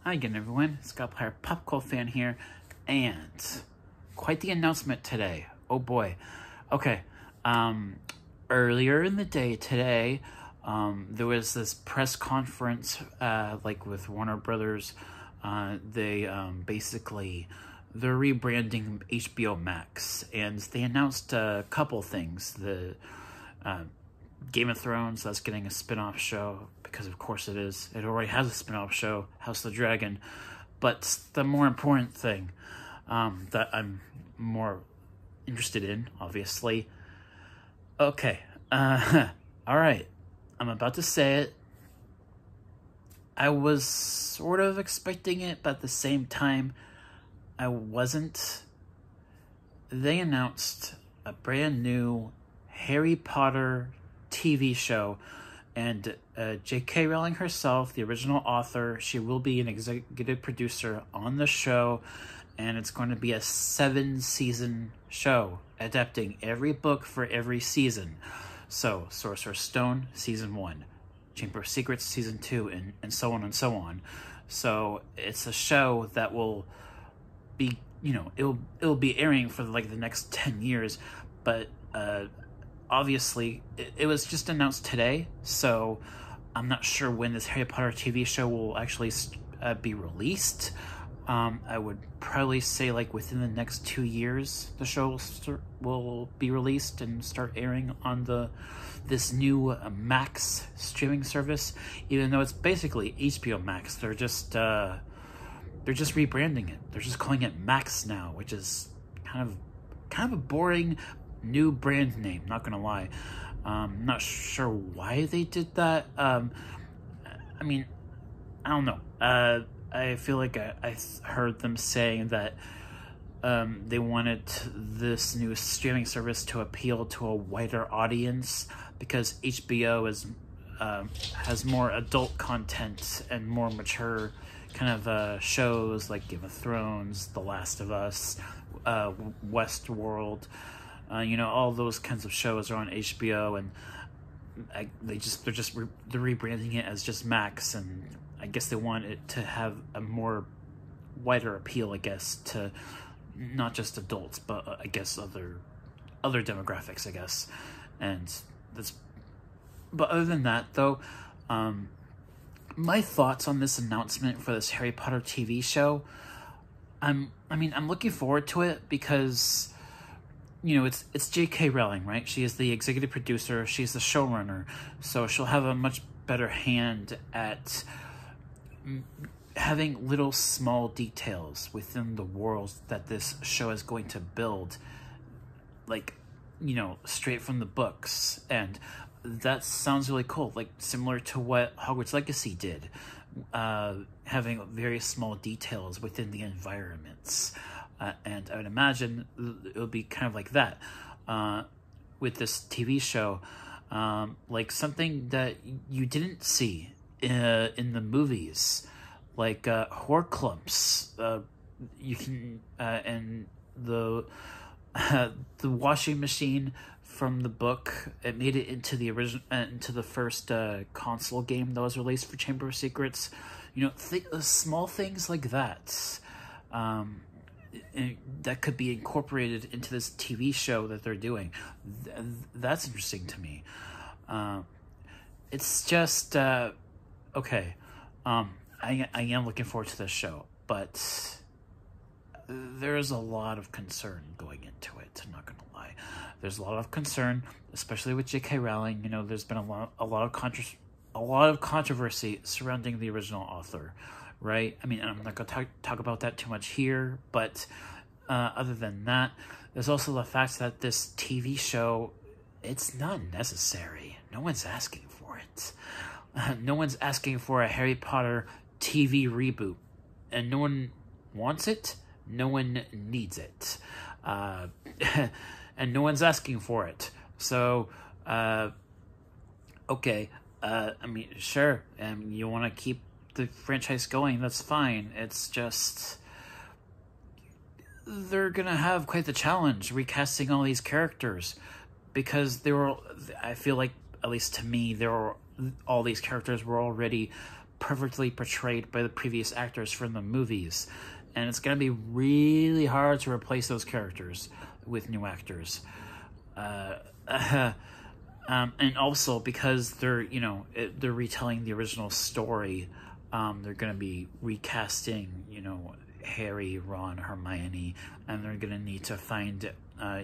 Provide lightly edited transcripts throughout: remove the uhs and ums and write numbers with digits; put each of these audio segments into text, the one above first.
Hi again, everyone. Scott Player Pop Cult Fan here, and quite the announcement today. Oh boy. Okay, earlier in the day today, there was this press conference, with Warner Brothers. They're rebranding HBO Max, and they announced a couple things. The Game of Thrones, that's getting a spin-off show, because of course it is. It already has a spin-off show, House of the Dragon. But the more important thing that I'm more interested in, obviously. Okay, alright, I'm about to say it. I was sort of expecting it, but at the same time, I wasn't. They announced a brand new Harry Potter TV show, and J.K. Rowling herself, the original author, she will be an executive producer on the show, and it's going to be a 7-season show, adapting every book for every season. So, Sorcerer's Stone, Season 1, Chamber of Secrets, Season 2, and so on and so on. So, it's a show that will be, it'll be airing for the next 10 years, but obviously, it was just announced today, so I'm not sure when this Harry Potter TV show will actually be released. I would probably say within the next 2 years, the show will be released and start airing on this new Max streaming service. Even though it's basically HBO Max, they're just rebranding it. They're just calling it Max now, which is kind of a boring new brand name, not gonna lie. Not sure why they did that. I don't know. I feel like I heard them saying that they wanted this new streaming service to appeal to a wider audience, because HBO has more adult content and more mature kind of shows like Game of Thrones, The Last of Us, Westworld. All those kinds of shows are on HBO, and they're rebranding it as just Max, and I guess they want it to have a more wider appeal, I guess, to not just adults, but I guess other demographics, I guess. But other than that, though, my thoughts on this announcement for this Harry Potter TV show, I'm looking forward to it because it's J.K. Rowling, right? She is the executive producer. She's the showrunner. So she'll have a much better hand at having little small details within the worlds that this show is going to build, straight from the books. And that sounds really cool, similar to what Hogwarts Legacy did, having very small details within the environments. And I would imagine it would be kind of like that with this TV show, something that you didn't see in the movies, Horcrux. You can and the washing machine from the book. It made it into the original, into the first console game that was released for Chamber of Secrets. Small things like that. That could be incorporated into this TV show that they're doing. That's interesting to me. It's just okay. I am looking forward to this show, but there's a lot of concern going into it. I'm not gonna lie. There's a lot of concern, especially with J.K. Rowling. There's been a lot of controversy surrounding the original author. Right? I'm not going to talk about that too much here, but other than that, there's also the fact that this TV show, it's not necessary. No one's asking for it. No one's asking for a Harry Potter TV reboot, and no one wants it. No one needs it. And no one's asking for it. So, okay. Sure. You want to keep the franchise going, that's fine. It's just they're gonna have quite the challenge recasting all these characters, because I feel like, at least to me, all these characters were already perfectly portrayed by the previous actors from the movies. And it's going to be really hard to replace those characters with new actors. And also because they're retelling the original story, they're going to be recasting, Harry, Ron, Hermione, and they're going to need to find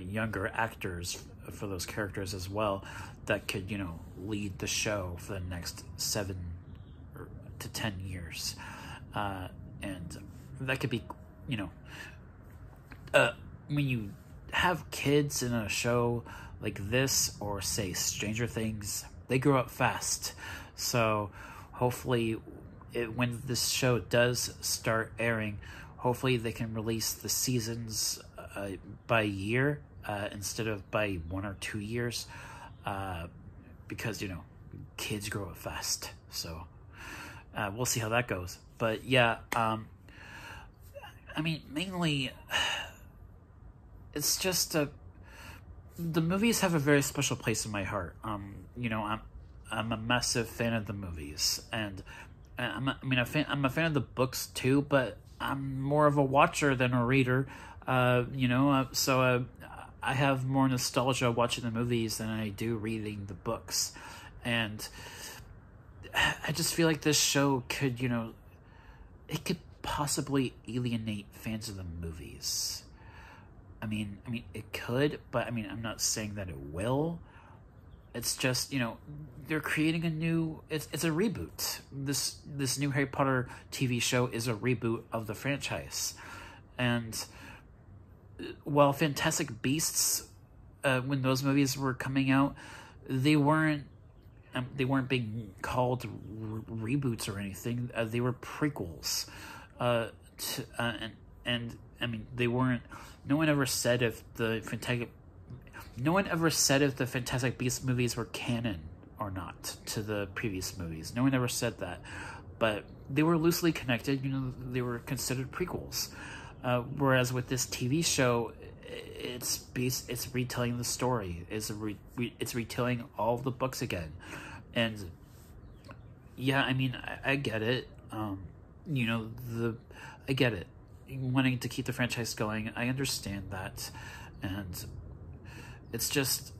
younger actors for those characters as well that could, lead the show for the next 7 to 10 years. And that could be, when you have kids in a show like this, or say Stranger Things, they grow up fast. So hopefully when this show does start airing, hopefully they can release the seasons by year instead of by 1 or 2 years, because kids grow up fast. So we'll see how that goes. But yeah, mainly it's just the movies have a very special place in my heart. I'm a massive fan of the movies, and I'm a fan of the books too, but I'm more of a watcher than a reader. So I have more nostalgia watching the movies than I do reading the books, and I just feel like this show could, it could possibly alienate fans of the movies. I mean, it could, but I'm not saying that it will. It's just, they're creating a new, it's a reboot. This new Harry Potter TV show is a reboot of the franchise. And while Fantastic Beasts, when those movies were coming out, they weren't being called reboots or anything. They were prequels. They weren't. No one ever said if the Fantastic Beasts movies were canon or not to the previous movies. No one ever said that, but they were loosely connected. They were considered prequels. Whereas with this TV show, it's retelling the story. It's retelling all of the books again, and yeah, I get it. I get it. Wanting to keep the franchise going, I understand that, and it's just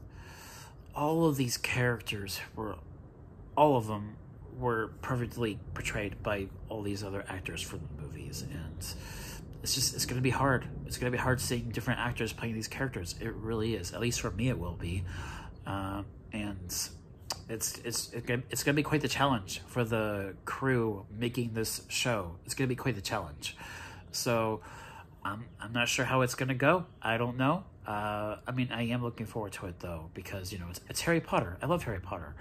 all of these characters all of them were perfectly portrayed by all these other actors from the movies, and it's going to be hard. It's going to be hard seeing different actors playing these characters. It really is. At least for me, it will be, and it's going to be quite the challenge for the crew making this show. It's going to be quite the challenge. So I'm not sure how it's going to go. I don't know. I am looking forward to it though, because it's Harry Potter. I love Harry Potter,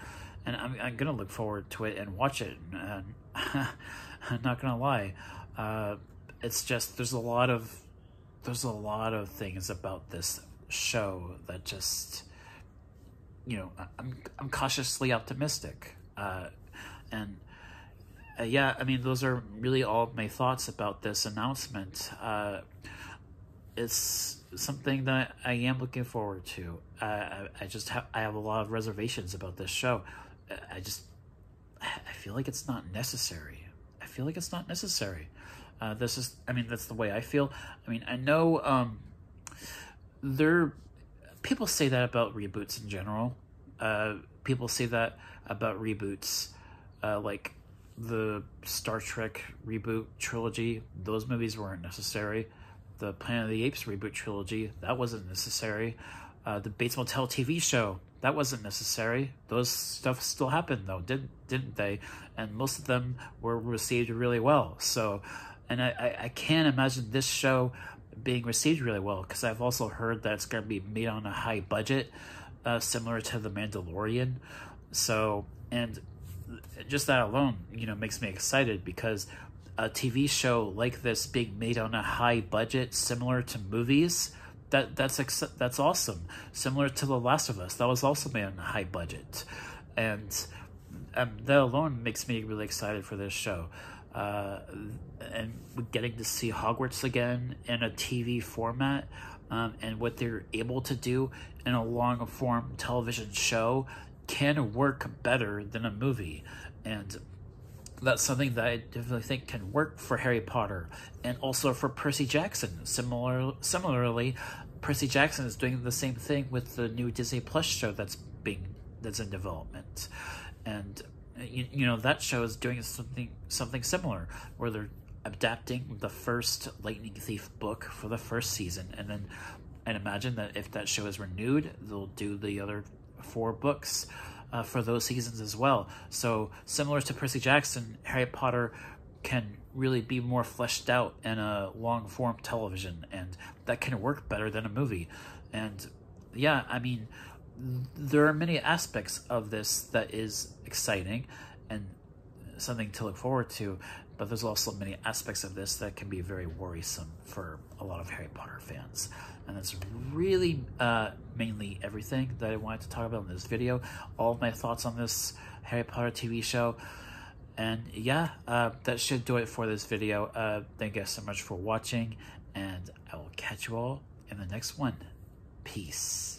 and I'm going to look forward to it and watch it. And I'm not going to lie. It's just there's a lot of things about this show that just I'm cautiously optimistic, and yeah, those are really all of my thoughts about this announcement. It's something that I am looking forward to. I have a lot of reservations about this show. I feel like it's not necessary. That's the way I feel. I know people say that about reboots in general. People say that about reboots, like the Star Trek reboot trilogy. Those movies weren't necessary. The Planet of the Apes reboot trilogy, that wasn't necessary. The Bates Motel TV show, that wasn't necessary. Those stuff still happened though, didn't they? And most of them were received really well. So, and I can't imagine this show being received really well, because I've also heard that it's going to be made on a high budget, similar to The Mandalorian. So, and just that alone, makes me excited, because a TV show like this being made on a high budget, similar to movies, that's awesome. Similar to The Last of Us, that was also made on a high budget, and that alone makes me really excited for this show. And getting to see Hogwarts again in a TV format, and what they're able to do in a long form television show can work better than a movie. And that's something that I definitely think can work for Harry Potter and also for Percy Jackson. Similarly, Percy Jackson is doing the same thing with the new Disney Plus show that's in development, and you know that show is doing something similar where they're adapting the first Lightning Thief book for the first season, and then I'd imagine that if that show is renewed, they'll do the other 4 books for those seasons as well. So similar to Percy Jackson, Harry Potter can really be more fleshed out in a long-form television, and that can work better than a movie. And yeah, I mean, there are many aspects of this that is exciting and something to look forward to, but there's also many aspects of this that can be very worrisome for a lot of Harry Potter fans. And that's really mainly everything that I wanted to talk about in this video. All of my thoughts on this Harry Potter TV show. And yeah, that should do it for this video. Thank you guys so much for watching, and I will catch you all in the next one. Peace.